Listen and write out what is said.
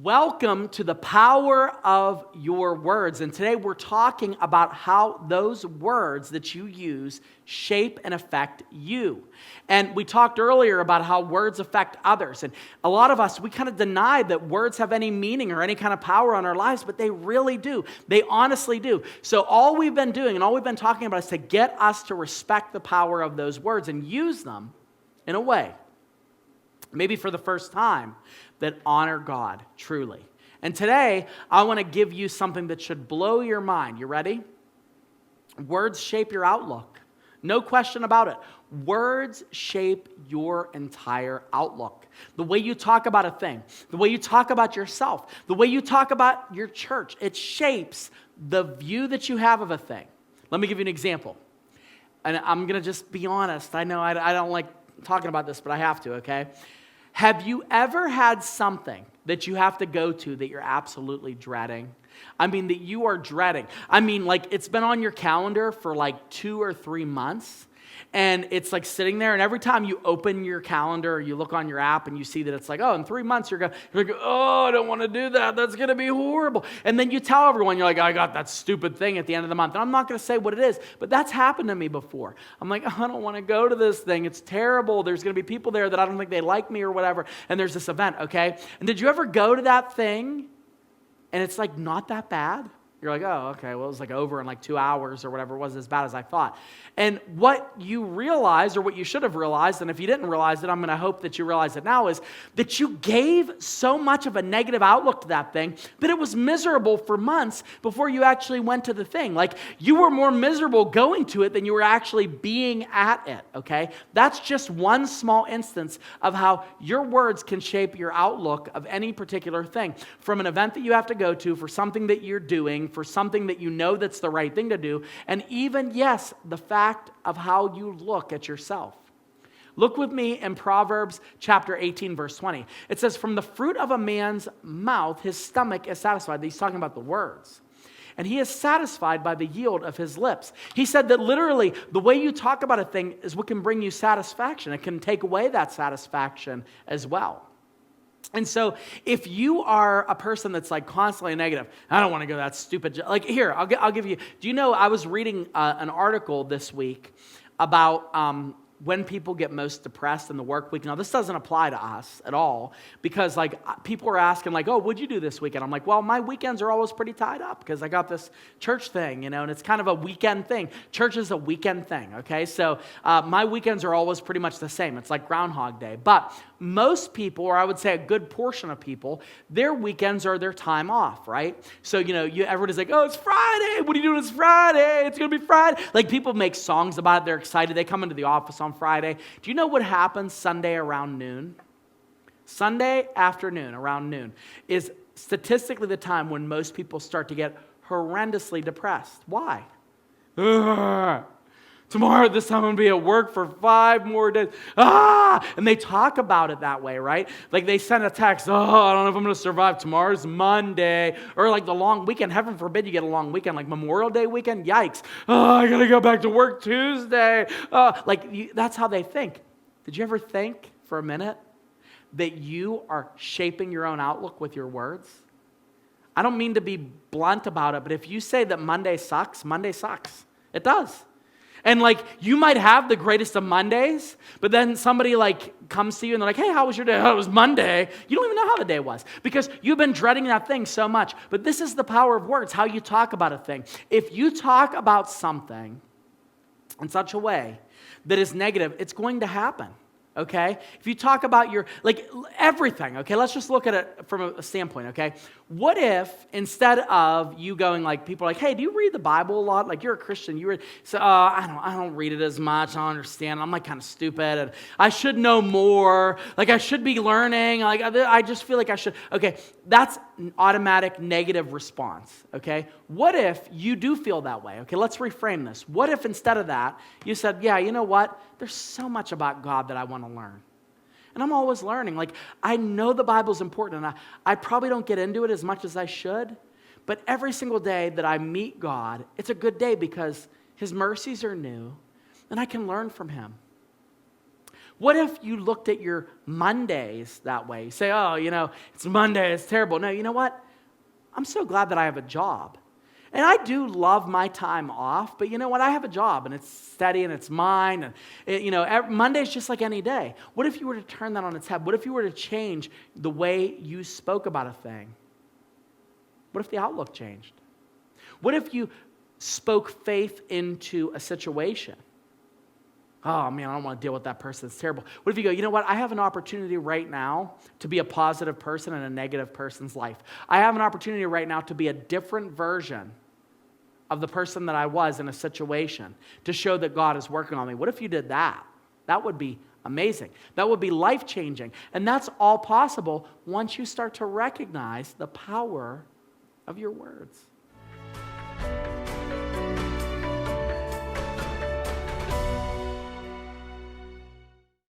Welcome to the power of your words. And today we're talking about how those words that you use shape and affect you. And we talked earlier about how words affect others. And a lot of us, we kind of deny that words have any meaning or any kind of power on our lives, but they really do. They honestly do. So all we've been doing and all we've been talking about is to get us to respect the power of those words and use them in a way, maybe for the first time, that honor God truly. And today, I want to give you something that should blow your mind. You ready? Words shape your outlook. No question about it. Words shape your entire outlook. The way you talk about a thing, the way you talk about yourself, the way you talk about your church, it shapes the view that you have of a thing. Let me give you an example. And I'm going to just be honest. I know I don't like talking about this, but I have to, okay? Have you ever had something that you have to go to that you're absolutely dreading? I mean, that you are dreading. I mean, like it's been on your calendar for like 2 or 3 months. And it's like sitting there, and every time you open your calendar or you look on your app and you see that it's like, oh, in 3 months you're like, oh, I don't want to do that. That's going to be horrible. And then you tell everyone, you're like, I got that stupid thing at the end of the month. And I'm not going to say what it is, but that's happened to me before. I'm like, oh, I don't want to go to this thing. It's terrible. There's going to be people there that I don't think they like me or whatever. And there's this event, okay? And did you ever go to that thing and it's like not that bad? You're like, oh, okay, well, it was like over in like 2 hours or whatever. It wasn't as bad as I thought. And what you realize, or what you should have realized, and if you didn't realize it, I'm going to hope that you realize it now, is that you gave so much of a negative outlook to that thing that it was miserable for months before you actually went to the thing. Like, you were more miserable going to it than you were actually being at it, okay? That's just one small instance of how your words can shape your outlook of any particular thing. From an event that you have to go to, for something that you're doing, for something that you know that's the right thing to do, and even, yes, the fact of how you look at yourself. Look with me in Proverbs chapter 18, verse 20. It says, from the fruit of a man's mouth, his stomach is satisfied. He's talking about the words. And he is satisfied by the yield of his lips. He said that literally the way you talk about a thing is what can bring you satisfaction. It can take away that satisfaction as well. And so if you are a person that's like constantly negative, I don't want to go to that stupid job. Like here, I'll give you, do you know I was reading an article this week about when people get most depressed in the work week. Now, this doesn't apply to us at all because like people are asking like, oh, what'd you do this weekend? I'm like, well, my weekends are always pretty tied up because I got this church thing, and it's kind of a weekend thing. Church is a weekend thing, okay? So my weekends are always pretty much the same. It's like Groundhog Day. But most people, or I would say a good portion of people, their weekends are their time off, right? So, everybody's like, oh, it's Friday. What are you doing? It's Friday. It's going to be Friday. Like people make songs about it. They're excited. They come into the office on Friday. Do you know what happens Sunday around noon? Sunday afternoon around noon is statistically the time when most people start to get horrendously depressed. Why? Tomorrow, this time I'm going to be at work for 5 more days. And they talk about it that way, right? Like they send a text, I don't know if I'm going to survive. Tomorrow's Monday. Or like the long weekend. Heaven forbid you get a long weekend, like Memorial Day weekend. Yikes. I got to go back to work Tuesday. That's how they think. Did you ever think for a minute that you are shaping your own outlook with your words? I don't mean to be blunt about it, but if you say that Monday sucks, Monday sucks. It does. And like, you might have the greatest of Mondays, but then somebody like comes to you and they're like, hey, how was your day? Oh, it was Monday. You don't even know how the day was because you've been dreading that thing so much. But this is the power of words, how you talk about a thing. If you talk about something in such a way that is negative, it's going to happen. Okay? If you talk about your, like everything, okay? Let's just look at it from a standpoint, okay? What if instead of you going like, people are like, hey, do you read the Bible a lot? Like you're a Christian, you read, so I don't read it as much, I don't understand, I'm like kind of stupid, and I should know more, like I should be learning, like I just feel like I should, okay? That's an automatic negative response, okay? What if you do feel that way? Okay, let's reframe this. What if instead of that, you said, yeah, you know what? There's so much about God that I want to learn. And I'm always learning. Like, I know the Bible's important, and I probably don't get into it as much as I should, but every single day that I meet God, it's a good day because His mercies are new, and I can learn from Him. What if you looked at your Mondays that way? You say, oh, it's Monday, it's terrible. No, you know what? I'm so glad that I have a job. And I do love my time off, but you know what? I have a job, and it's steady, and it's mine. And Monday's just like any day. What if you were to turn that on its head? What if you were to change the way you spoke about a thing? What if the outlook changed? What if you spoke faith into a situation? Oh, man, I don't want to deal with that person. It's terrible. What if you go, you know what? I have an opportunity right now to be a positive person in a negative person's life. I have an opportunity right now to be a different version of the person that I was in a situation to show that God is working on me. What if you did that? That would be amazing. That would be life-changing. And that's all possible once you start to recognize the power of your words.